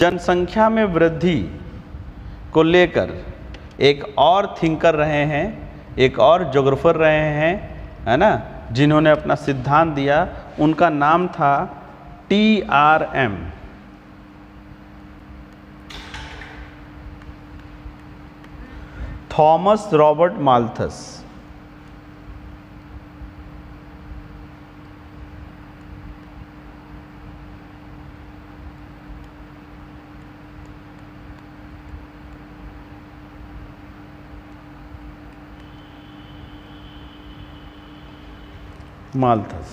जनसंख्या में वृद्धि को लेकर एक और थिंकर रहे हैं, एक और ज्योग्राफर रहे हैं, है ना, जिन्होंने अपना सिद्धांत दिया। उनका नाम था TRM, Thomas Robert Malthus. Malthus,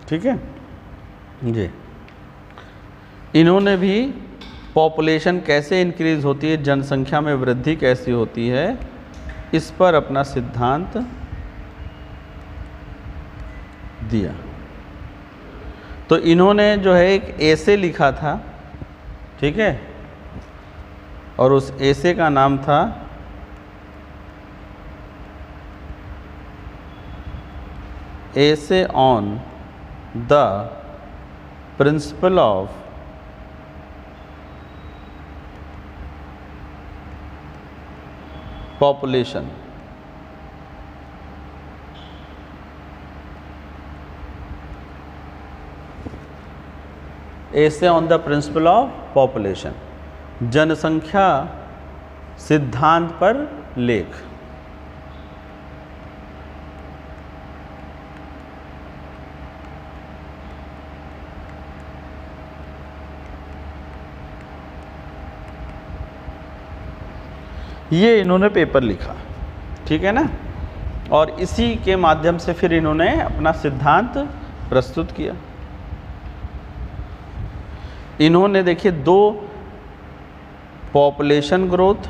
ठीक है जी। इन्होंने भी पॉपुलेशन कैसे इंक्रीज होती है, जनसंख्या में वृद्धि कैसी होती है, इस पर अपना सिद्धांत दिया। तो इन्होंने जो है एक एसे लिखा था, ठीक है, और उस एसे का नाम था Essay on the Principle of Population। Essay on the Principle of Population, जनसंख्या सिद्धांत पर लेख। ये इन्होंने पेपर लिखा, ठीक है ना, और इसी के माध्यम से फिर इन्होंने अपना सिद्धांत प्रस्तुत किया। इन्होंने देखिए दो, पॉपुलेशन ग्रोथ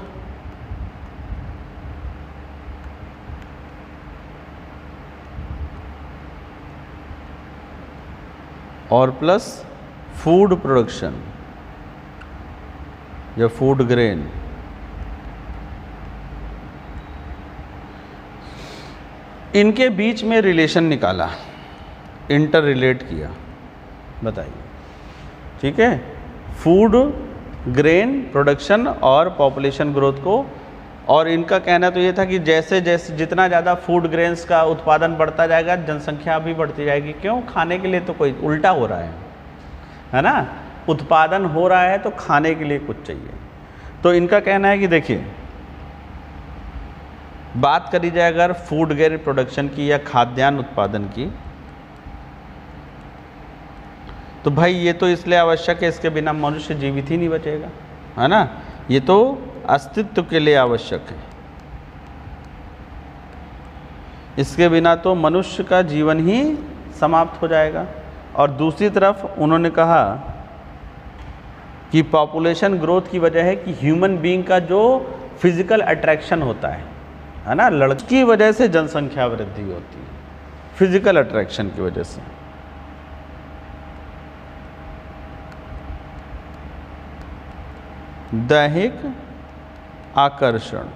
और प्लस फूड प्रोडक्शन या फूड ग्रेन, इनके बीच में रिलेशन निकाला, इंटर रिलेट किया। बताइए, ठीक है, फूड ग्रेन प्रोडक्शन और पॉपुलेशन ग्रोथ को। और इनका कहना तो ये था कि जैसे जैसे जितना ज़्यादा फूड ग्रेन्स का उत्पादन बढ़ता जाएगा, जनसंख्या भी बढ़ती जाएगी। क्यों? खाने के लिए तो कोई उल्टा हो रहा है ना, उत्पादन हो रहा है तो खाने के लिए कुछ चाहिए। तो इनका कहना है कि देखिए, बात करी जाए अगर फूड ग्रेन प्रोडक्शन की या खाद्यान्न उत्पादन की, तो भाई ये तो इसलिए आवश्यक है, इसके बिना मनुष्य जीवित ही नहीं बचेगा, है ना, ये तो अस्तित्व के लिए आवश्यक है, इसके बिना तो मनुष्य का जीवन ही समाप्त हो जाएगा। और दूसरी तरफ उन्होंने कहा कि पॉपुलेशन ग्रोथ की वजह है कि ह्यूमन बीइंग का जो फिजिकल अट्रैक्शन होता है ना, लड़की की वजह से जनसंख्या वृद्धि होती है, फिजिकल अट्रैक्शन की वजह से। दैहिक आकर्षण,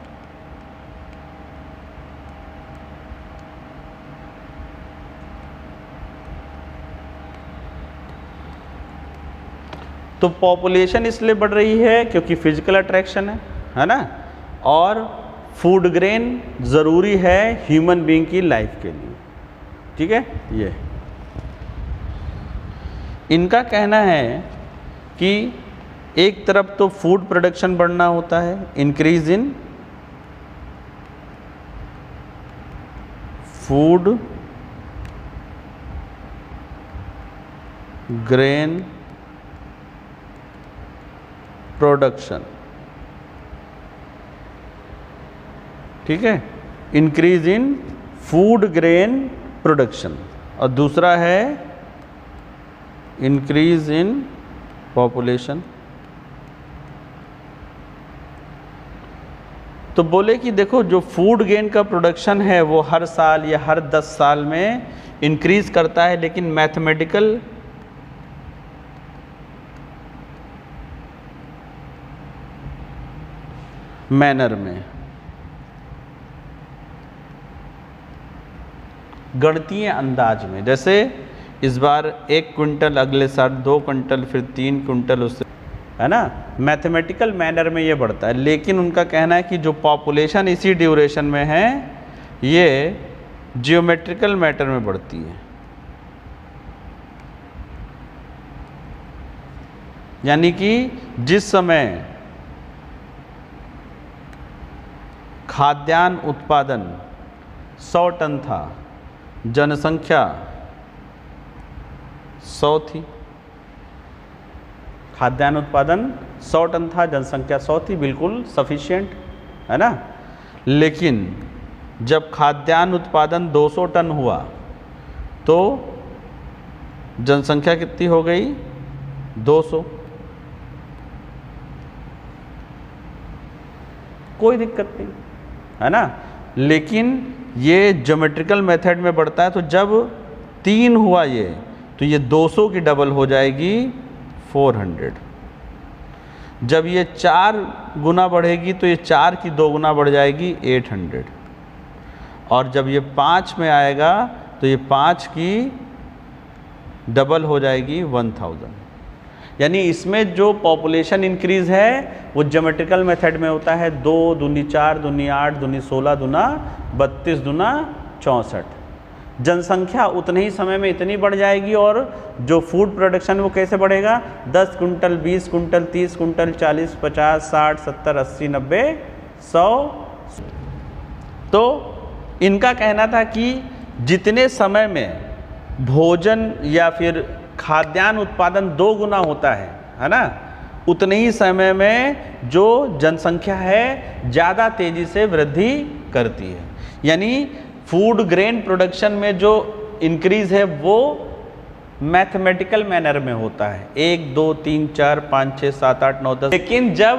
तो पॉपुलेशन इसलिए बढ़ रही है क्योंकि फिजिकल अट्रैक्शन है ना, और फूड ग्रेन ज़रूरी है ह्यूमन बीइंग की लाइफ के लिए, ठीक है। ये इनका कहना है कि एक तरफ तो फूड प्रोडक्शन बढ़ना होता है, increase in food grain production, ठीक है, increase in food grain production, और दूसरा है इंक्रीज इन पॉपुलेशन। तो बोले कि देखो, जो फूड ग्रेन का प्रोडक्शन है वो हर साल या हर 10 साल में इंक्रीज करता है, लेकिन मैथमेटिकल मैनर में, गणितीय अंदाज में। जैसे इस बार 1 क्विंटल, अगले साल 2 क्विंटल, फिर 3 क्विंटल, उससे, है ना, मैथमेटिकल मैनर में ये बढ़ता है। लेकिन उनका कहना है कि जो पॉपुलेशन इसी ड्यूरेशन में है ये जियोमेट्रिकल मैटर में बढ़ती है, यानी कि जिस समय खाद्यान्न उत्पादन 100 टन था, जनसंख्या 100 थी। खाद्यान्न उत्पादन 100 टन था, जनसंख्या 100 थी, बिल्कुल सफिशिएंट, है ना। लेकिन जब खाद्यान्न उत्पादन 200 टन हुआ तो जनसंख्या कितनी हो गई? 200। कोई दिक्कत नहीं, है ना। लेकिन ये ज्योमेट्रिकल मेथड में बढ़ता है, तो जब 3 हुआ ये, तो ये 200 की डबल हो जाएगी 400। जब ये 4 गुना बढ़ेगी तो ये 4 की 2 गुना बढ़ जाएगी 800। और जब ये 5 में आएगा तो ये 5 की डबल हो जाएगी 1000। यानी इसमें जो पॉपुलेशन इंक्रीज है वो ज्योमेट्रिकल मेथड में होता है। 2 दूनी 4, दूनी 8, दूनी 16, दूना 32, दूना 64। जनसंख्या उतने ही समय में इतनी बढ़ जाएगी और जो फूड प्रोडक्शन वो कैसे बढ़ेगा? 10 कुंटल, 20 कुंटल, 30 कुंटल, 40, 50, 60, 70, 80, 90, 100। तो इनका कहना था कि जितने समय में भोजन या फिर खाद्यान्न उत्पादन 2 गुना होता है ना, उतने ही समय में जो जनसंख्या है ज़्यादा तेज़ी से वृद्धि करती है। यानी फूड ग्रेन प्रोडक्शन में जो इंक्रीज है वो मैथमेटिकल मैनर में होता है, 1, 2, 3, 4, 5, 6, 7, 8, 9, 10। लेकिन जब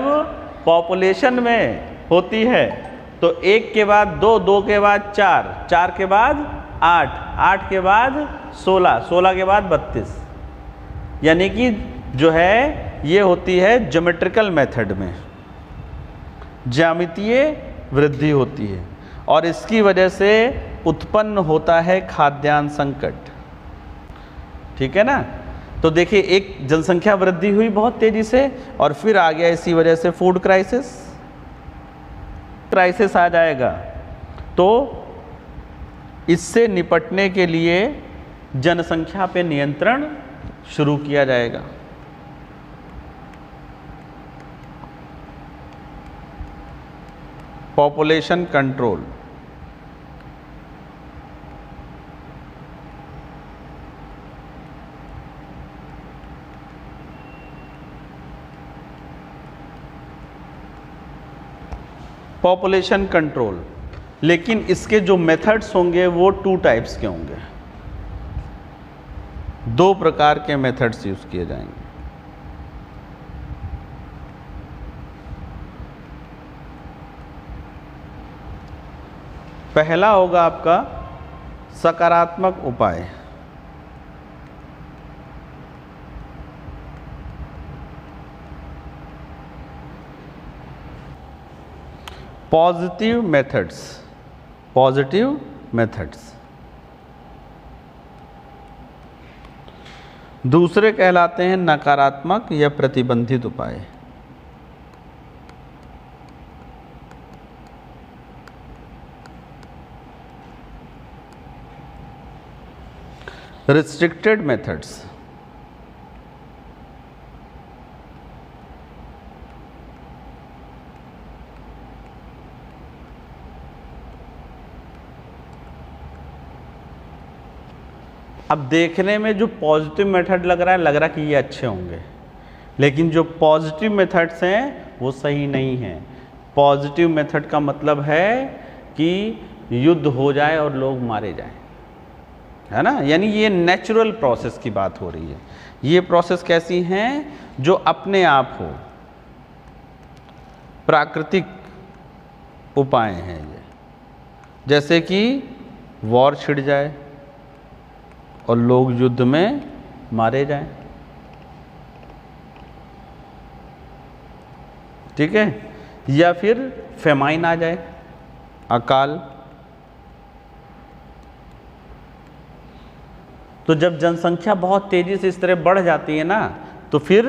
पॉपुलेशन में होती है तो 1 के बाद 2, 2 के बाद 4, 4 के बाद 8, 8 के बाद 16, 16 के बाद 32। यानी कि जो है ये होती है ज्योमेट्रिकल मेथड में, ज्यामितीय वृद्धि होती है और इसकी वजह से उत्पन्न होता है खाद्यान्न संकट। ठीक है ना। तो देखिए, एक जनसंख्या वृद्धि हुई बहुत तेजी से और फिर आ गया इसी वजह से फूड क्राइसिस आ जाएगा। तो इससे निपटने के लिए जनसंख्या पे नियंत्रण शुरू किया जाएगा। Population control. पॉपुलेशन कंट्रोल, लेकिन इसके जो मेथड्स होंगे वो 2 टाइप्स के होंगे। 2 प्रकार के मेथड्स यूज किए जाएंगे। पहला होगा आपका सकारात्मक उपाय। Positive methods. दूसरे कहलाते हैं नकारात्मक या प्रतिबंधित उपाय। Restricted methods. अब देखने में जो पॉजिटिव मेथड लग रहा है कि ये अच्छे होंगे, लेकिन जो पॉजिटिव मेथड्स हैं वो सही नहीं है। पॉजिटिव मेथड का मतलब है कि युद्ध हो जाए और लोग मारे जाएं, है ना। यानी ये नेचुरल प्रोसेस की बात हो रही है। ये प्रोसेस कैसी हैं? जो अपने आप हो, प्राकृतिक उपाय हैं ये। जैसे कि वॉर छिड़ जाए और लोग युद्ध में मारे जाएं, ठीक है। या फिर फेमाइन आ जाए, अकाल। तो जब जनसंख्या बहुत तेज़ी से इस तरह बढ़ जाती है ना, तो फिर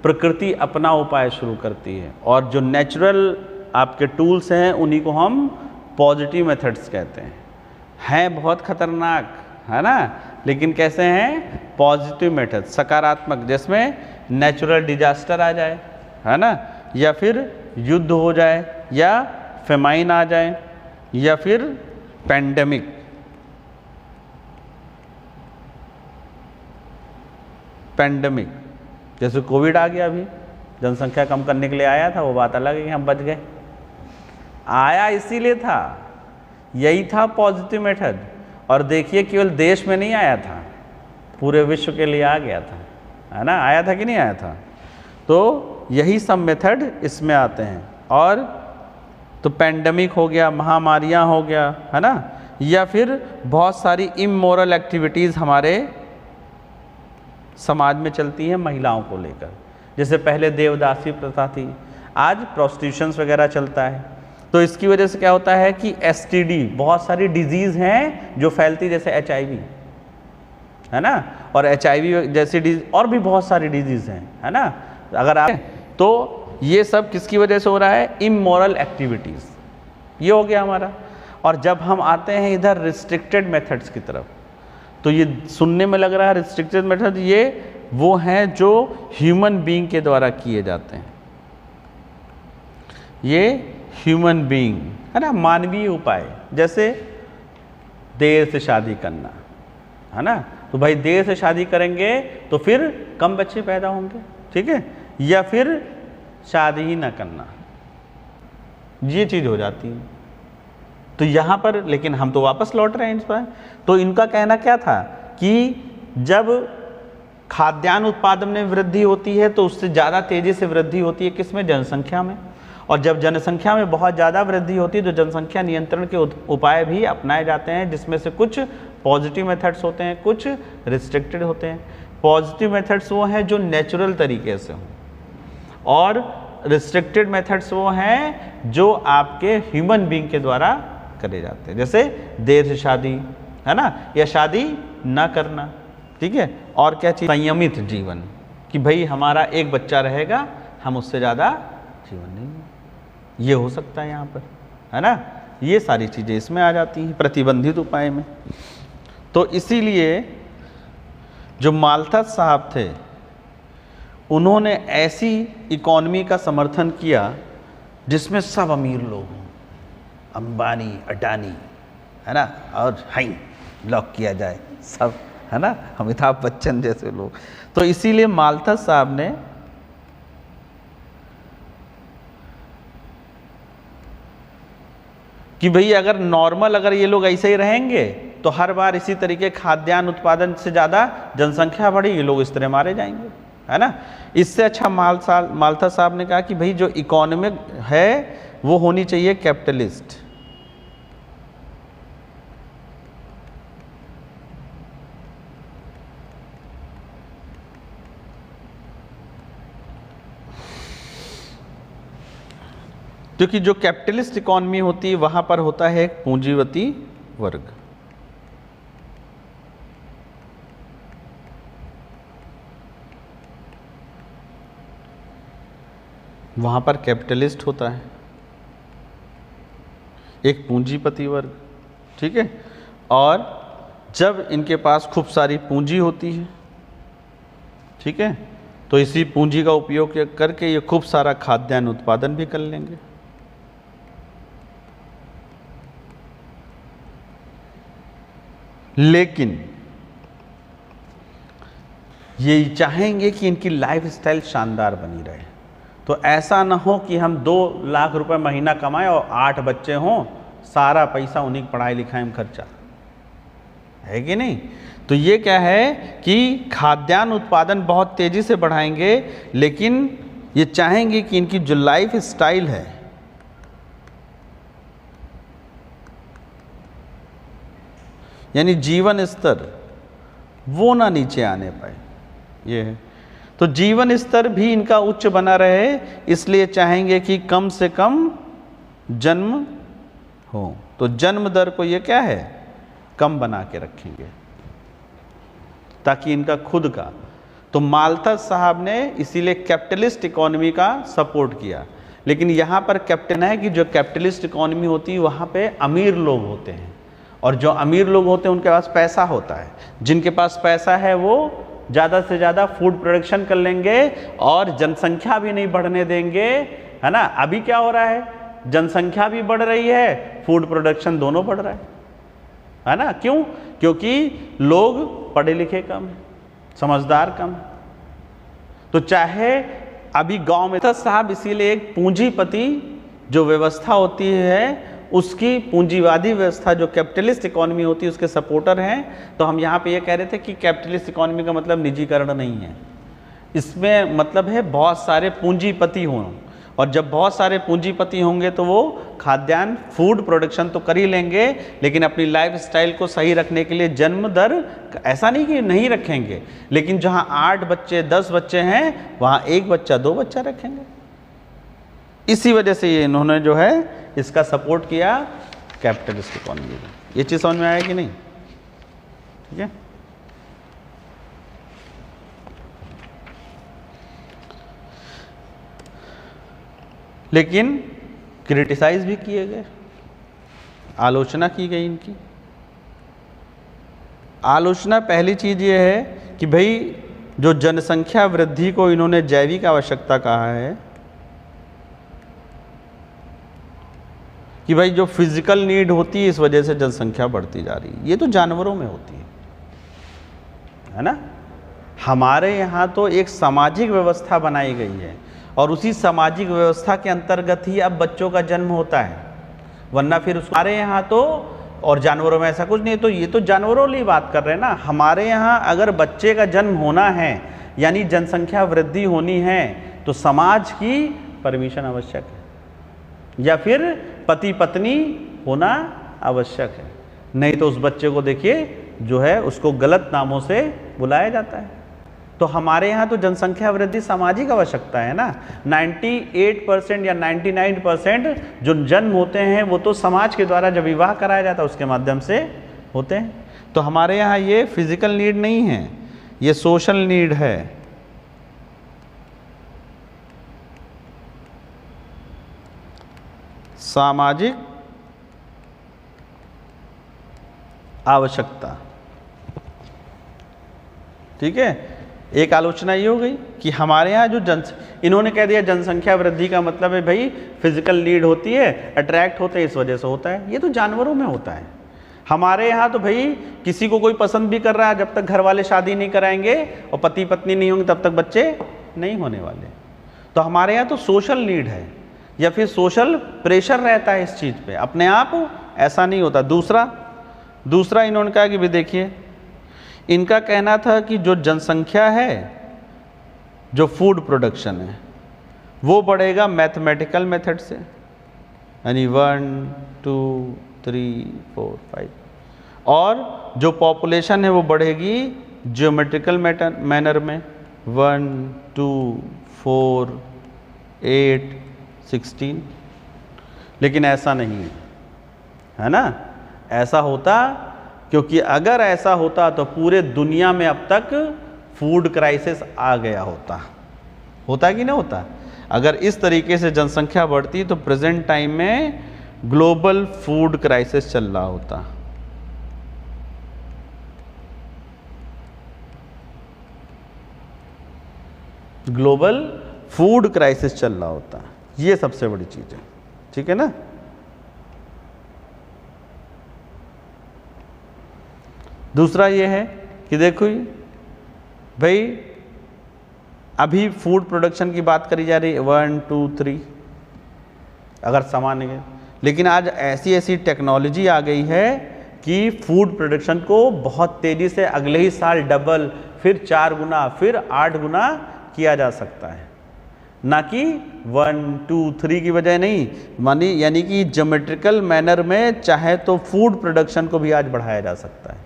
प्रकृति अपना उपाय शुरू करती है, और जो नेचुरल आपके टूल्स हैं उन्हीं को हम पॉजिटिव मेथड्स कहते हैं बहुत खतरनाक, है ना, लेकिन कैसे हैं, पॉजिटिव मेथड, सकारात्मक, जिसमें नेचुरल डिजास्टर आ जाए, है ना, या फिर युद्ध हो जाए, या फेमाइन आ जाए, या फिर पैंडेमिक। पैंडेमिक जैसे कोविड आ गया, अभी जनसंख्या कम करने के लिए आया था, वो बात अलग है कि हम बच गए, आया इसीलिए था, यही था पॉजिटिव मेथड। और देखिए केवल देश में नहीं आया था, पूरे विश्व के लिए आ गया था, है ना, आया था कि नहीं आया था। तो यही सब मेथड इसमें आते हैं। और तो पैंडेमिक हो गया, महामारियां हो गया, है ना, या फिर बहुत सारी इमोरल एक्टिविटीज़ हमारे समाज में चलती हैं महिलाओं को लेकर, जैसे पहले देवदासी प्रथा थी, आज प्रोस्टिट्यूशंस वगैरह चलता है। तो इसकी वजह से क्या होता है कि एसटीडी, बहुत सारी डिजीज़ हैं जो फैलती, जैसे एचआईवी, है ना, और एचआईवी जैसी डिजीज और भी बहुत सारी डिजीज़ हैं, है ना, अगर आप, तो ये सब किसकी वजह से हो रहा है, इमोरल एक्टिविटीज़, ये हो गया हमारा। और जब हम आते हैं इधर रिस्ट्रिक्टेड मेथड्स की तरफ, तो ये सुनने में लग रहा है रिस्ट्रिक्टेड मेथड, ये वो हैं जो ह्यूमन बीइंग के द्वारा किए जाते हैं, ये ह्यूमन बीइंग, है ना, मानवीय उपाय, जैसे देर से शादी करना, है ना, तो भाई देर से शादी करेंगे तो फिर कम बच्चे पैदा होंगे, ठीक है, या फिर शादी ही ना करना, ये चीज़ हो जाती है। तो यहाँ पर लेकिन हम तो वापस लौट रहे हैं इस पर। तो इनका कहना क्या था कि जब खाद्यान्न उत्पादन में वृद्धि होती है तो उससे ज़्यादा तेज़ी से वृद्धि होती है किसमें, जनसंख्या में, और जब जनसंख्या में बहुत ज़्यादा वृद्धि होती है तो जनसंख्या नियंत्रण के उपाय भी अपनाए जाते हैं, जिसमें से कुछ पॉजिटिव मेथड्स होते हैं, कुछ रिस्ट्रिक्टेड होते हैं। पॉजिटिव मेथड्स वो हैं जो नेचुरल तरीके से हों, और रिस्ट्रिक्टेड मेथड्स वो हैं जो आपके ह्यूमन बीइंग के द्वारा करे जाते हैं, जैसे देर से शादी, है ना, या शादी ना करना, ठीक है, और क्या चीज़, संयमित जीवन, कि भाई हमारा एक बच्चा रहेगा, हम उससे ज़्यादा जीवन नहीं, ये हो सकता है यहाँ पर, है ना, ये सारी चीज़ें इसमें आ जाती हैं प्रतिबंधित उपाय में। तो इसीलिए जो माल्थस साहब थे उन्होंने ऐसी इकॉनमी का समर्थन किया जिसमें सब अमीर लोग हों, अंबानी, अडानी, है ना, और हाई लॉक किया जाए सब, है ना, अमिताभ बच्चन जैसे लोग। तो इसीलिए माल्थस साहब ने कि भाई अगर नॉर्मल, अगर ये लोग ऐसे ही रहेंगे तो हर बार इसी तरीके खाद्यान्न उत्पादन से ज़्यादा जनसंख्या बढ़ेगी, लोग इस तरह मारे जाएंगे, है ना। इससे अच्छा माल्थस साहब ने कहा कि भाई जो इकोनॉमिक है वो होनी चाहिए कैपिटलिस्ट। क्योंकि जो कैपिटलिस्ट इकॉनमी होती है वहां पर होता है एक पूंजीवती वर्ग, वहां पर कैपिटलिस्ट होता है, एक पूंजीपति वर्ग, ठीक है। और जब इनके पास खूब सारी पूंजी होती है, ठीक है, तो इसी पूंजी का उपयोग करके ये खूब सारा खाद्यान्न उत्पादन भी कर लेंगे। लेकिन ये चाहेंगे कि इनकी लाइफ स्टाइल शानदार बनी रहे, तो ऐसा ना हो कि हम 2 लाख रुपए महीना कमाएं और 8 बच्चे हों, सारा पैसा उन्हीं की पढ़ाई लिखाई में खर्चा, है कि नहीं। तो ये क्या है कि खाद्यान्न उत्पादन बहुत तेज़ी से बढ़ाएंगे, लेकिन ये चाहेंगे कि इनकी जो लाइफ स्टाइल है, यानी जीवन स्तर, वो ना नीचे आने पाए, ये है। तो जीवन स्तर भी इनका उच्च बना रहे, इसलिए चाहेंगे कि कम से कम जन्म हो। तो जन्म दर को ये क्या है, कम बना के रखेंगे। ताकि इनका खुद का। तो माल्थस साहब ने इसीलिए कैपिटलिस्ट इकोनॉमी का सपोर्ट किया। लेकिन यहाँ पर कैप्टन है कि जो कैपिटलिस्ट इकोनॉमी होती है वहाँ पे अमीर लोग होते हैं, और जो अमीर लोग होते हैं उनके पास पैसा होता है। जिनके पास पैसा है वो ज़्यादा से ज़्यादा फूड प्रोडक्शन कर लेंगे और जनसंख्या भी नहीं बढ़ने देंगे, है ना। अभी क्या हो रहा है, जनसंख्या भी बढ़ रही है, फूड प्रोडक्शन दोनों बढ़ रहा है ना। क्यों? क्योंकि लोग पढ़े लिखे कम हैं, समझदार कम। तो चाहे अभी गांव में साहब, इसीलिए एक पूंजीपति जो व्यवस्था होती है उसकी, पूंजीवादी व्यवस्था जो कैपिटलिस्ट इकोनॉमी होती है उसके सपोर्टर हैं। तो हम यहाँ पे ये कह रहे थे कि कैपिटलिस्ट इकोनॉमी का मतलब निजीकरण नहीं है, इसमें मतलब है बहुत सारे पूंजीपति हों, और जब बहुत सारे पूंजीपति होंगे तो वो खाद्यान्न फूड प्रोडक्शन तो कर ही लेंगे, लेकिन अपनी लाइफस्टाइल को सही रखने के लिए जन्म दर ऐसा नहीं कि नहीं रखेंगे, लेकिन जहाँ 8 बच्चे 10 बच्चे हैं वहाँ 1 बच्चा 2 बच्चा रखेंगे। इसी वजह से ये इन्होंने जो है इसका सपोर्ट किया कैपिटलिस्ट इकोनॉमी में। ये चीज़ समझ में आया कि नहीं? ठीक है। लेकिन क्रिटिसाइज भी किए गए, आलोचना की गई इनकी। आलोचना पहली चीज़ ये है कि भाई जो जनसंख्या वृद्धि को इन्होंने जैविक आवश्यकता कहा है, कि भाई जो फिजिकल नीड होती है इस वजह से जनसंख्या बढ़ती जा रही है, ये तो जानवरों में होती है ना। हमारे यहाँ तो एक सामाजिक व्यवस्था बनाई गई है, और उसी सामाजिक व्यवस्था के अंतर्गत ही अब बच्चों का जन्म होता है, वरना फिर हमारे यहाँ तो, और जानवरों में ऐसा कुछ नहीं है। तो ये तो जानवरों वाली बात कर रहे हैं ना। हमारे यहाँ अगर बच्चे का जन्म होना है, यानी जनसंख्या वृद्धि होनी है, तो समाज की परमिशन आवश्यक है, या फिर पति पत्नी होना आवश्यक है। नहीं तो उस बच्चे को देखिए जो है उसको गलत नामों से बुलाया जाता है। तो हमारे यहाँ तो जनसंख्या वृद्धि सामाजिक आवश्यकता है ना। 98% या 99% जो जन्म होते हैं वो तो समाज के द्वारा जब विवाह कराया जाता है उसके माध्यम से होते हैं। तो हमारे यहाँ ये फिजिकल नीड नहीं है, ये सोशल नीड है। सामाजिक आवश्यकता, ठीक है। एक आलोचना ये हो गई कि हमारे यहाँ जो इन्होंने कह दिया जनसंख्या वृद्धि का मतलब है भाई फिजिकल नीड होती है, अट्रैक्ट होते हैं इस वजह से होता है। ये तो जानवरों में होता है। हमारे यहाँ तो भाई किसी को कोई पसंद भी कर रहा है, जब तक घर वाले शादी नहीं कराएंगे और पति पत्नी नहीं होंगे तब तक बच्चे नहीं होने वाले। तो हमारे यहाँ तो सोशल नीड है, या फिर सोशल प्रेशर रहता है इस चीज़ पे, अपने आप ऐसा नहीं होता। दूसरा इन्होंने कहा कि भाई देखिए, इनका कहना था कि जो जनसंख्या है, जो फूड प्रोडक्शन है, वो बढ़ेगा मैथमेटिकल मेथड से, यानी 1 2 3 4 5, और जो पॉपुलेशन है वो बढ़ेगी ज्योमेट्रिकल मैनर में, 1 2 4 8 16। लेकिन ऐसा नहीं है ना। ऐसा होता, क्योंकि अगर ऐसा होता तो पूरे दुनिया में अब तक फूड क्राइसिस आ गया होता कि नहीं होता। अगर इस तरीके से जनसंख्या बढ़ती तो प्रेजेंट टाइम में ग्लोबल फूड क्राइसिस चल रहा होता। ग्लोबल फूड क्राइसिस चल रहा होता, ये सबसे बड़ी चीज है, ठीक है ना। दूसरा ये है कि देखो भाई अभी फूड प्रोडक्शन की बात करी जा रही है 1 2 3 अगर सामान्य, लेकिन आज ऐसी ऐसी टेक्नोलॉजी आ गई है कि फूड प्रोडक्शन को बहुत तेज़ी से अगले ही साल डबल, फिर 4 गुना, फिर 8 गुना किया जा सकता है। ना कि 1 2 3 की वजह नहीं, यानी कि ज्योमेट्रिकल मैनर में चाहे तो फूड प्रोडक्शन को भी आज बढ़ाया जा सकता है।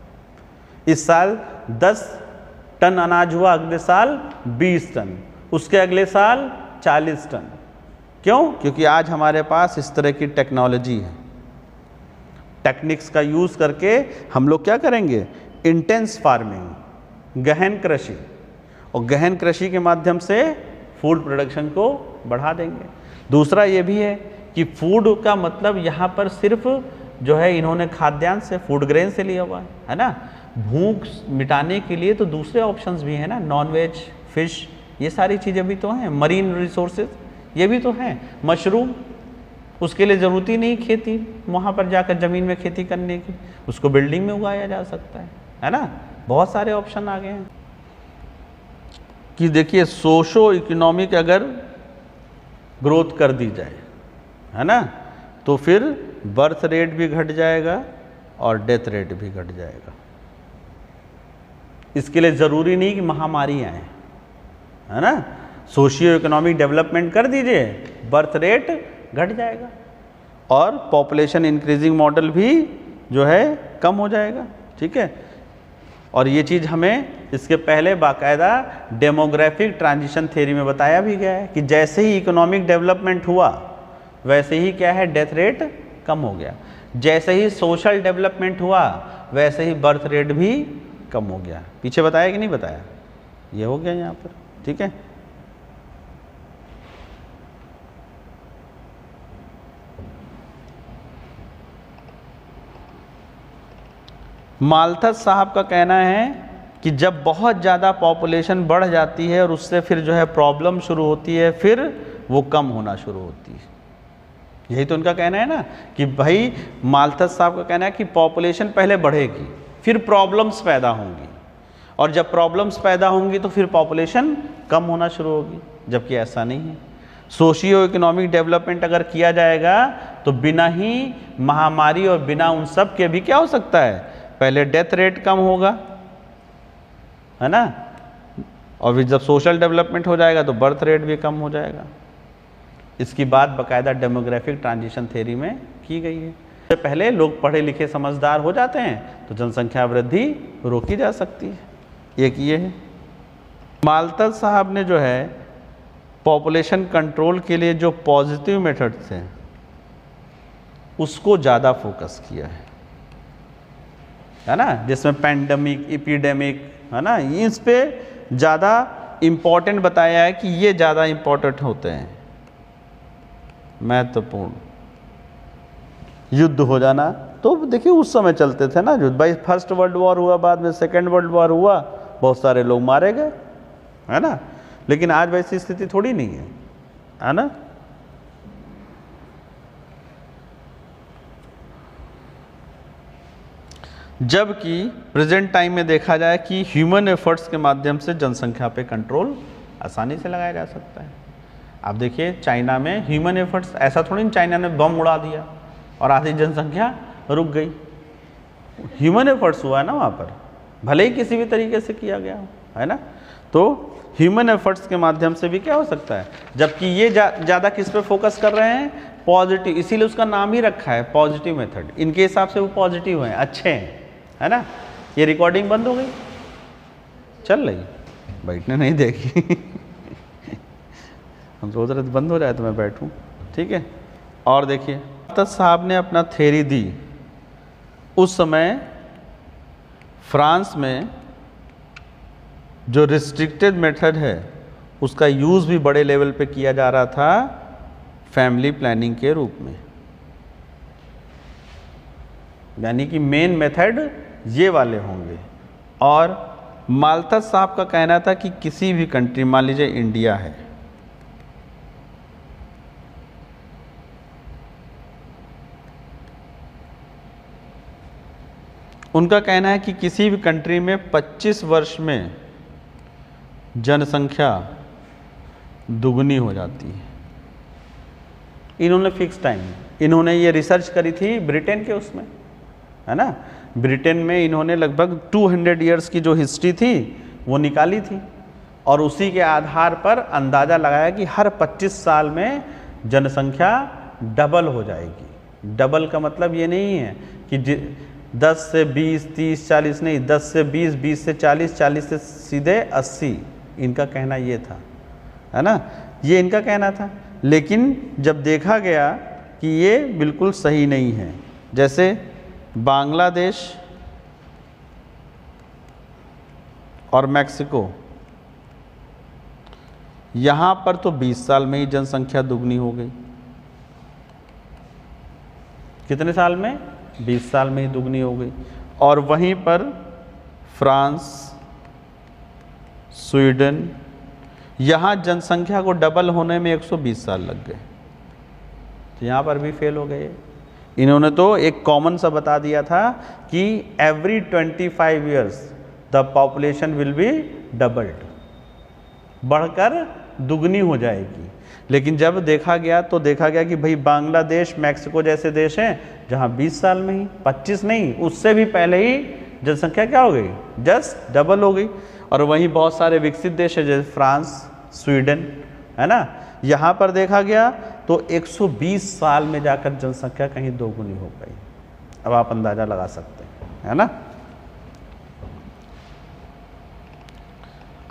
इस साल 10 टन अनाज हुआ, अगले साल 20 टन, उसके अगले साल 40 टन। क्यों? क्योंकि आज हमारे पास इस तरह की टेक्नोलॉजी है। टेक्निक्स का यूज़ करके हम लोग क्या करेंगे, इंटेंस फार्मिंग, गहन कृषि, और गहन कृषि के माध्यम से फूड प्रोडक्शन को बढ़ा देंगे। दूसरा ये भी है कि फूड का मतलब यहाँ पर सिर्फ जो है इन्होंने खाद्यान्न से, फूड ग्रेन से लिया हुआ है ना। भूख मिटाने के लिए तो दूसरे ऑप्शंस भी हैं ना, नॉनवेज, फिश, ये सारी चीज़ें भी तो हैं, मरीन रिसोर्सेज ये भी तो हैं, मशरूम, उसके लिए ज़रूरत ही नहीं खेती वहाँ पर जाकर ज़मीन में खेती करने की, उसको बिल्डिंग में उगाया जा सकता है ना। बहुत सारे ऑप्शन आ गए हैं कि देखिए सोशो इकोनॉमिक अगर ग्रोथ कर दी जाए, है ना, तो फिर बर्थ रेट भी घट जाएगा और डेथ रेट भी घट जाएगा। इसके लिए ज़रूरी नहीं कि महामारी आए, है ना। सोशियो इकोनॉमिक डेवलपमेंट कर दीजिए, बर्थ रेट घट जाएगा और पॉपुलेशन इंक्रीजिंग मॉडल भी जो है कम हो जाएगा, ठीक है। और ये चीज़ हमें इसके पहले बाकायदा डेमोग्राफिक ट्रांजिशन थ्योरी में बताया भी गया है कि जैसे ही इकोनॉमिक डेवलपमेंट हुआ वैसे ही क्या है, डेथ रेट कम हो गया, जैसे ही सोशल डेवलपमेंट हुआ वैसे ही बर्थ रेट भी कम हो गया। पीछे बताया कि नहीं बताया, ये हो गया यहाँ पर, ठीक है। माल्थस साहब का कहना है कि जब बहुत ज़्यादा पॉपुलेशन बढ़ जाती है और उससे फिर जो है प्रॉब्लम शुरू होती है, फिर वो कम होना शुरू होती है। यही तो उनका कहना है ना कि भाई, माल्थस साहब का कहना है कि पॉपुलेशन पहले बढ़ेगी, फिर प्रॉब्लम्स पैदा होंगी, और जब प्रॉब्लम्स पैदा होंगी तो फिर पॉपुलेशन कम होना शुरू होगी, जबकि ऐसा नहीं है। सोशियो इकोनॉमिक डेवलपमेंट अगर किया जाएगा तो बिना ही महामारी और बिना उन सब के भी क्या हो सकता है, पहले डेथ रेट कम होगा, है ना, और फिर जब सोशल डेवलपमेंट हो जाएगा तो बर्थ रेट भी कम हो जाएगा। इसकी बात बाकायदा डेमोग्राफिक ट्रांजिशन थ्योरी में की गई है। इससे पहले लोग पढ़े लिखे समझदार हो जाते हैं तो जनसंख्या वृद्धि रोकी जा सकती है। एक ये है। माल्थस साहब ने जो है पॉपुलेशन कंट्रोल के लिए जो पॉजिटिव मेथड्स हैं उसको ज़्यादा फोकस किया है ना, जिसमें पैंडेमिक, एपिडेमिक, है ना, इस पे ज़्यादा इम्पोर्टेंट बताया है कि ये ज़्यादा इम्पोर्टेंट होते हैं, महत्वपूर्ण। युद्ध हो जाना तो देखिए उस समय चलते थे ना, जो भाई फर्स्ट वर्ल्ड वॉर हुआ, बाद में सेकेंड वर्ल्ड वॉर हुआ, बहुत सारे लोग मारे गए, है ना। लेकिन आज वैसी स्थिति थोड़ी नहीं है ना। जबकि प्रेजेंट टाइम में देखा जाए कि ह्यूमन एफर्ट्स के माध्यम से जनसंख्या पे कंट्रोल आसानी से लगाया जा सकता है। आप देखिए चाइना में ह्यूमन एफर्ट्स, ऐसा थोड़ी नहीं चाइना ने बम उड़ा दिया और आधी जनसंख्या रुक गई। ह्यूमन एफर्ट्स हुआ है ना वहाँ पर, भले ही किसी भी तरीके से किया गया हो, है ना। तो ह्यूमन एफर्ट्स के माध्यम से भी क्या हो सकता है, जबकि ये ज़्यादा किस पे फोकस कर रहे हैं, पॉजिटिव, इसीलिए उसका नाम ही रखा है पॉजिटिव मेथड। इनके हिसाब से वो पॉजिटिव हैं, अच्छे हैं, है ना। ये रिकॉर्डिंग बंद हो गई, चल रही, बैठने नहीं देगी हम सोच रहे थे बंद हो जाए तो मैं बैठूं, ठीक है। और देखिए माल्थस साहब ने अपना थ्योरी दी, उस समय फ्रांस में जो रिस्ट्रिक्टेड मेथड है उसका यूज़ भी बड़े लेवल पे किया जा रहा था फैमिली प्लानिंग के रूप में, यानी कि मेन मेथड ये वाले होंगे। और माल्थस साहब का कहना था कि किसी भी कंट्री, मान लीजिए इंडिया है, उनका कहना है कि किसी भी कंट्री में 25 वर्ष में जनसंख्या दुगनी हो जाती है। इन्होंने फिक्स टाइम, इन्होंने ये रिसर्च करी थी ब्रिटेन के उसमें, है ना। ब्रिटेन में इन्होंने लगभग 200 ईयर्स की जो हिस्ट्री थी वो निकाली थी और उसी के आधार पर अंदाज़ा लगाया कि हर 25 साल में जनसंख्या डबल हो जाएगी। डबल का मतलब ये नहीं है कि 10 से 20, 30, 40 नहीं, 10 से 20, 20 से 40, 40 से सीधे 80, इनका कहना ये था, है ना, ये इनका कहना था। लेकिन जब देखा गया कि ये बिल्कुल सही नहीं है, जैसे बांग्लादेश और मैक्सिको, यहाँ पर तो 20 साल में ही जनसंख्या दुगनी हो गई। कितने साल में? 20 साल में ही दुगनी हो गई। और वहीं पर फ्रांस, स्वीडन, यहाँ जनसंख्या को डबल होने में 120 साल लग गए। तो यहाँ पर भी फेल हो गए। इन्होंने तो एक कॉमन सा बता दिया था कि every 25 years the population will be doubled, बढ़कर दुगनी हो जाएगी। लेकिन जब देखा गया तो देखा गया कि भाई बांग्लादेश, मैक्सिको जैसे देश हैं जहाँ 20 साल में ही, 25 नहीं, उससे भी पहले ही जनसंख्या क्या हो गई? जस्ट डबल हो गई। और वहीं बहुत सारे विकसित देश है जैसे फ्रांस, स्वीडन, है ना, यहाँ पर देखा गया तो 120 साल में जाकर जनसंख्या कहीं दोगुनी हो गई। अब आप अंदाजा लगा सकते हैं, है ना।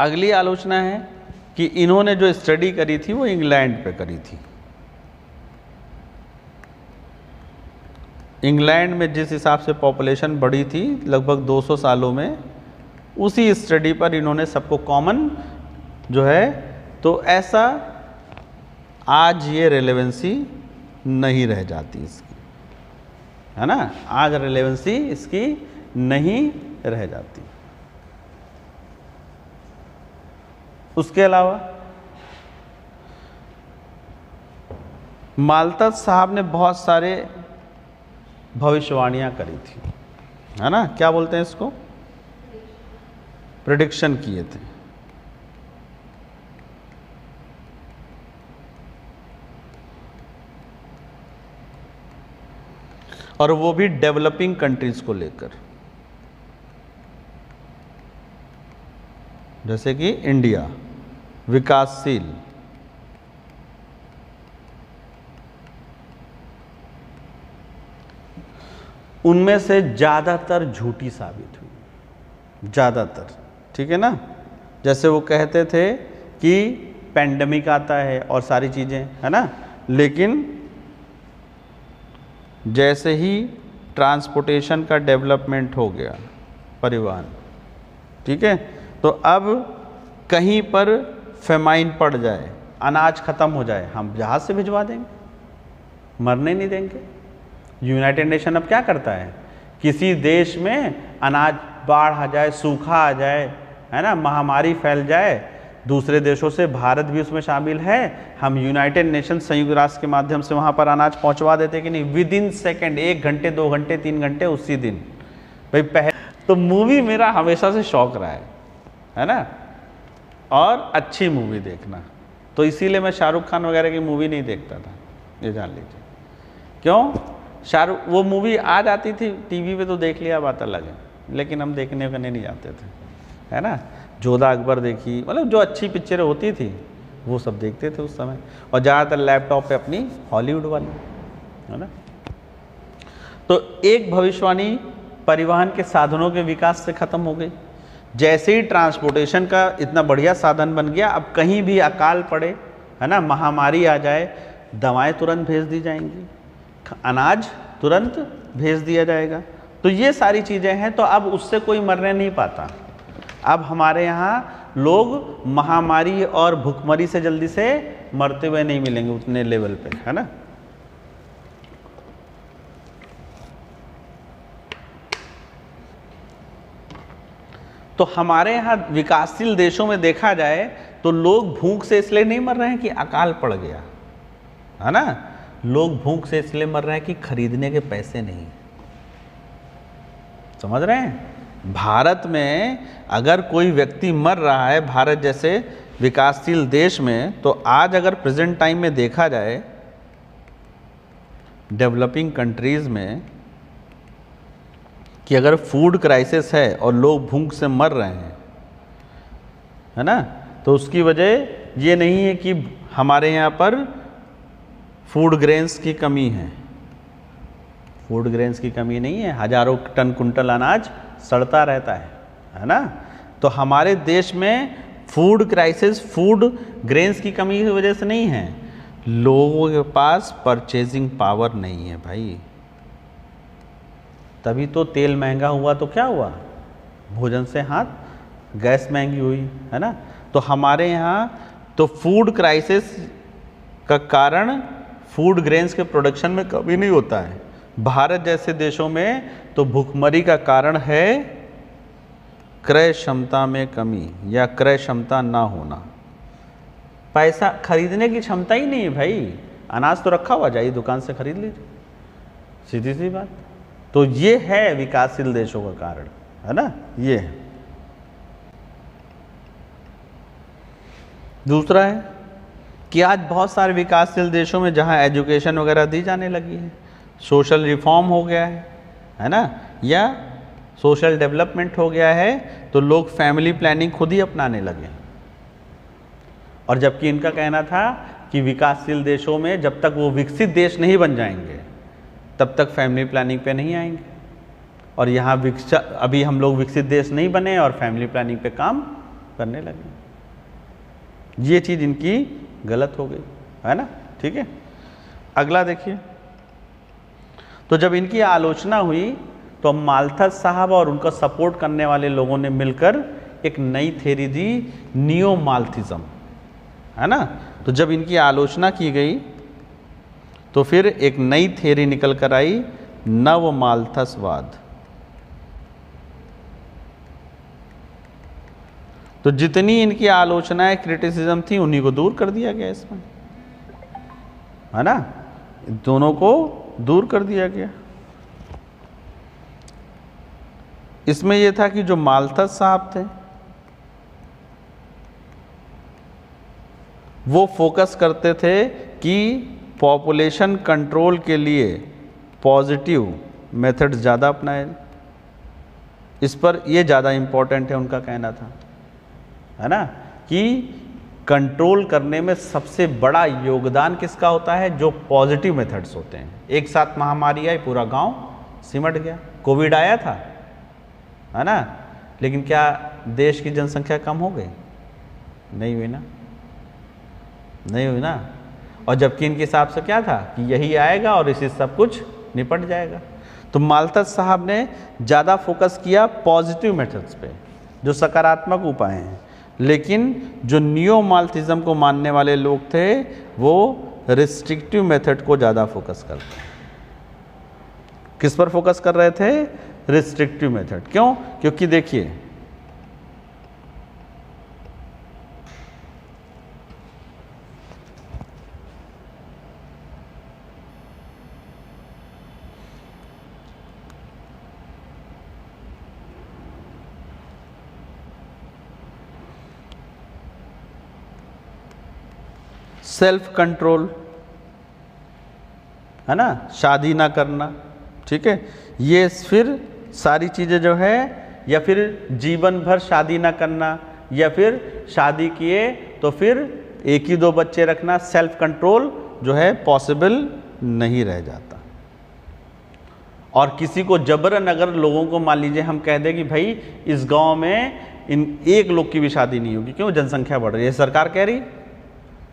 अगली आलोचना है कि इन्होंने जो स्टडी करी थी वो इंग्लैंड पे करी थी। इंग्लैंड में जिस हिसाब से पॉपुलेशन बढ़ी थी लगभग 200 सालों में, उसी स्टडी पर इन्होंने सबको कॉमन जो है, तो ऐसा आज ये रेलेवेंसी नहीं रह जाती इसकी, है ना, आज रेलेवेंसी इसकी नहीं रह जाती। उसके अलावा माल्थस साहब ने बहुत सारे भविष्यवाणियां करी थी, है ना, क्या बोलते हैं इसको, प्रेडिक्शन किए थे। और वो भी डेवलपिंग कंट्रीज को लेकर, जैसे कि इंडिया विकासशील, उनमें से ज़्यादातर झूठी साबित हुई, ज़्यादातर, ठीक है ना। जैसे वो कहते थे कि पेंडेमिक आता है और सारी चीज़ें, है ना, लेकिन जैसे ही ट्रांसपोर्टेशन का डेवलपमेंट हो गया, परिवहन, ठीक है, तो अब कहीं पर फेमाइन पड़ जाए, अनाज ख़त्म हो जाए, हम जहाज़ से भिजवा देंगे, मरने नहीं देंगे। यूनाइटेड नेशन अब क्या करता है, किसी देश में अनाज बाढ़ आ जाए, सूखा आ जाए, है ना, महामारी फैल जाए दूसरे देशों से, भारत भी उसमें शामिल है, हम यूनाइटेड नेशन संयुक्त राष्ट्र के माध्यम से वहाँ पर अनाज पहुँचवा देते कि नहीं, विद इन सेकेंड, 1 घंटे 2 घंटे 3 घंटे उसी दिन। भाई पहले तो मूवी मेरा हमेशा से शौक रहा है ना, और अच्छी मूवी देखना, तो इसीलिए मैं शाहरुख खान वगैरह की मूवी नहीं देखता था, ये जान लीजिए। क्यों? शाहरुख, वो मूवी आ जाती थी टीवी पे तो देख लिया, बात अलग है, लेकिन हम देखने करने नहीं जाते थे, है ना। जोधा अकबर देखी, मतलब जो अच्छी पिक्चरें होती थी वो सब देखते थे उस समय, और ज़्यादातर लैपटॉप पे अपनी हॉलीवुड वाली, है ना। तो एक भविष्यवाणी परिवहन के साधनों के विकास से ख़त्म हो गई। जैसे ही ट्रांसपोर्टेशन का इतना बढ़िया साधन बन गया, अब कहीं भी अकाल पड़े, है ना, महामारी आ जाए, दवाएं तुरंत भेज दी जाएंगी, अनाज तुरंत भेज दिया जाएगा। तो ये सारी चीज़ें हैं, तो अब उससे कोई मरने नहीं पाता। अब हमारे यहाँ लोग महामारी और भुखमरी से जल्दी से मरते हुए नहीं मिलेंगे उतने लेवल पे, है ना। तो हमारे यहाँ विकासशील देशों में देखा जाए तो लोग भूख से इसलिए नहीं मर रहे हैं कि अकाल पड़ गया, है ना, लोग भूख से इसलिए मर रहे हैं कि खरीदने के पैसे नहीं। समझ रहे हैं? भारत में अगर कोई व्यक्ति मर रहा है, भारत जैसे विकासशील देश में, तो आज अगर प्रेजेंट टाइम में देखा जाए डेवलपिंग कंट्रीज में कि अगर फूड क्राइसिस है और लोग भूख से मर रहे हैं, है ना, तो उसकी वजह ये नहीं है कि हमारे यहाँ पर फूड ग्रेन्स की कमी है, फूड ग्रेन्स की कमी नहीं है, हजारों टन कुंटल अनाज सड़ता रहता है ना। तो हमारे देश में फूड क्राइसिस फूड ग्रेन्स की कमी की वजह से नहीं है, लोगों के पास परचेजिंग पावर नहीं है भाई। तभी तो तेल महंगा हुआ तो क्या हुआ, भोजन से हाथ गैस महंगी हुई, है ना। तो हमारे यहाँ तो फूड क्राइसिस का कारण फूड ग्रेन्स के प्रोडक्शन में कभी नहीं होता है। भारत जैसे देशों में तो भुखमरी का कारण है क्रय क्षमता में कमी या क्रय क्षमता ना होना। पैसा खरीदने की क्षमता ही नहीं है भाई, अनाज तो रखा हुआ, जाइए दुकान से खरीद लीजिए, सीधी सी बात। तो ये है विकासशील देशों का कारण, है ना। ये है। दूसरा है कि आज बहुत सारे विकासशील देशों में जहाँ एजुकेशन वगैरह दी जाने लगी है, सोशल रिफॉर्म हो गया है ना, या सोशल डेवलपमेंट हो गया है, तो लोग फैमिली प्लानिंग खुद ही अपनाने लगे। और जबकि इनका कहना था कि विकासशील देशों में जब तक वो विकसित देश नहीं बन जाएंगे तब तक फैमिली प्लानिंग पे नहीं आएंगे। और यहाँ अभी हम लोग विकसित देश नहीं बने और फैमिली प्लानिंग पे काम करने लगे। ये चीज़ इनकी गलत हो गई, है ना। ठीक है, अगला देखिए। तो जब इनकी आलोचना हुई तो माल्थस साहब और उनको सपोर्ट करने वाले लोगों ने मिलकर एक नई थ्योरी दी, नियो माल्थिज्म, है ना। तो जब इनकी आलोचना की गई तो फिर एक नई थ्योरी निकल कर आई, नव माल्थसवाद। तो जितनी इनकी आलोचनाएं, क्रिटिसिज्म थी, उन्हीं को दूर कर दिया गया इसमें, है ना। दोनों को दूर कर दिया गया। इसमें यह था कि जो माल्थस साहब थे वो फोकस करते थे कि पॉपुलेशन कंट्रोल के लिए पॉजिटिव मेथड्स ज़्यादा अपनाए। इस पर ये ज़्यादा इम्पोर्टेंट है, उनका कहना था, है ना, कि कंट्रोल करने में सबसे बड़ा योगदान किसका होता है, जो पॉजिटिव मेथड्स होते हैं। एक साथ महामारी आई, पूरा गांव सिमट गया, कोविड आया था, है ना, लेकिन क्या देश की जनसंख्या कम हो गई? नहीं हुई ना, नहीं हुई ना। और जबकि इनके हिसाब से क्या था कि यही आएगा और इससे सब कुछ निपट जाएगा। तो माल्थस साहब ने ज़्यादा फोकस किया पॉजिटिव मेथड्स पे, जो सकारात्मक उपाय हैं। लेकिन जो नियो माल्थिज्म को मानने वाले लोग थे वो रिस्ट्रिक्टिव मेथड को ज़्यादा फोकस करते हैं। किस पर फोकस कर रहे थे? Restrictive method. क्यों? क्योंकि देखिए, सेल्फ कंट्रोल, है ना, शादी ना करना, ठीक है, ये फिर सारी चीज़ें जो है, या फिर जीवन भर शादी ना करना, या फिर शादी किए तो फिर एक ही दो बच्चे रखना, सेल्फ कंट्रोल जो है पॉसिबल नहीं रह जाता। और किसी को जबरन अगर लोगों को मान लीजिए हम कह दें कि भाई इस गांव में इन एक लोग की भी शादी नहीं होगी, क्यों? जनसंख्या बढ़ रही है, सरकार कह रही,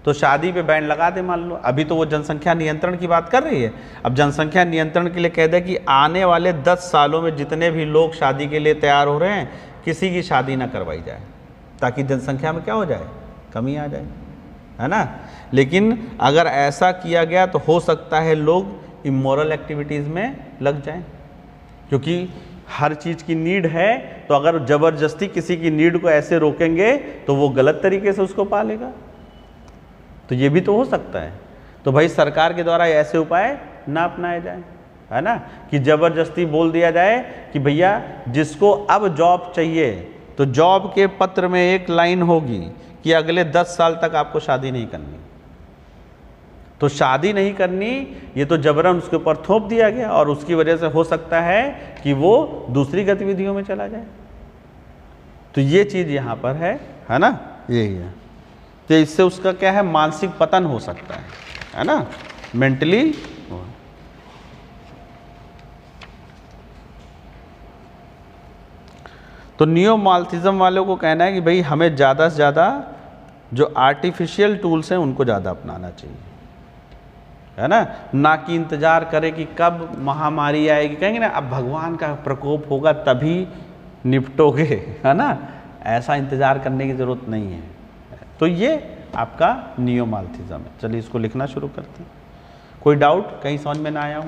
तो शादी पे बैन लगा दे मान लो। अभी तो वो जनसंख्या नियंत्रण की बात कर रही है, अब जनसंख्या नियंत्रण के लिए कह दे कि आने वाले 10 सालों में जितने भी लोग शादी के लिए तैयार हो रहे हैं, किसी की शादी ना करवाई जाए, ताकि जनसंख्या में क्या हो जाए, कमी आ जाए, है ना। लेकिन अगर ऐसा किया गया तो हो सकता है लोग इमोरल एक्टिविटीज़ में लग जाएं, क्योंकि हर चीज़ की नीड है। तो अगर ज़बरदस्ती किसी की नीड को ऐसे रोकेंगे तो वो गलत तरीके से उसको पालेगा, तो ये भी तो हो सकता है। तो भाई सरकार के द्वारा ऐसे उपाय ना अपनाए जाए, है ना, कि ज़बरदस्ती बोल दिया जाए कि भैया जिसको अब जॉब चाहिए तो जॉब के पत्र में एक लाइन होगी कि अगले 10 साल तक आपको शादी नहीं करनी। तो शादी नहीं करनी, ये तो जबरन उसके ऊपर थोप दिया गया, और उसकी वजह से हो सकता है कि वो दूसरी गतिविधियों में चला जाए। तो ये चीज़ यहाँ पर है ना, यही है। तो इससे उसका क्या है, मानसिक पतन हो सकता है ना, मेंटली। तो नियो माल्थिज्म वालों को कहना है कि भाई हमें ज़्यादा से ज़्यादा जो आर्टिफिशियल टूल्स हैं उनको ज़्यादा अपनाना चाहिए, है ना कि इंतज़ार करें कि कब महामारी आएगी, कहेंगे ना अब भगवान का प्रकोप होगा तभी निपटोगे, है ना, ऐसा इंतज़ार करने की ज़रूरत नहीं है। तो ये आपका नियोमाल्थिज्म है। चलिए इसको लिखना शुरू करते हैं। कोई डाउट, कहीं समझ में ना आया हो?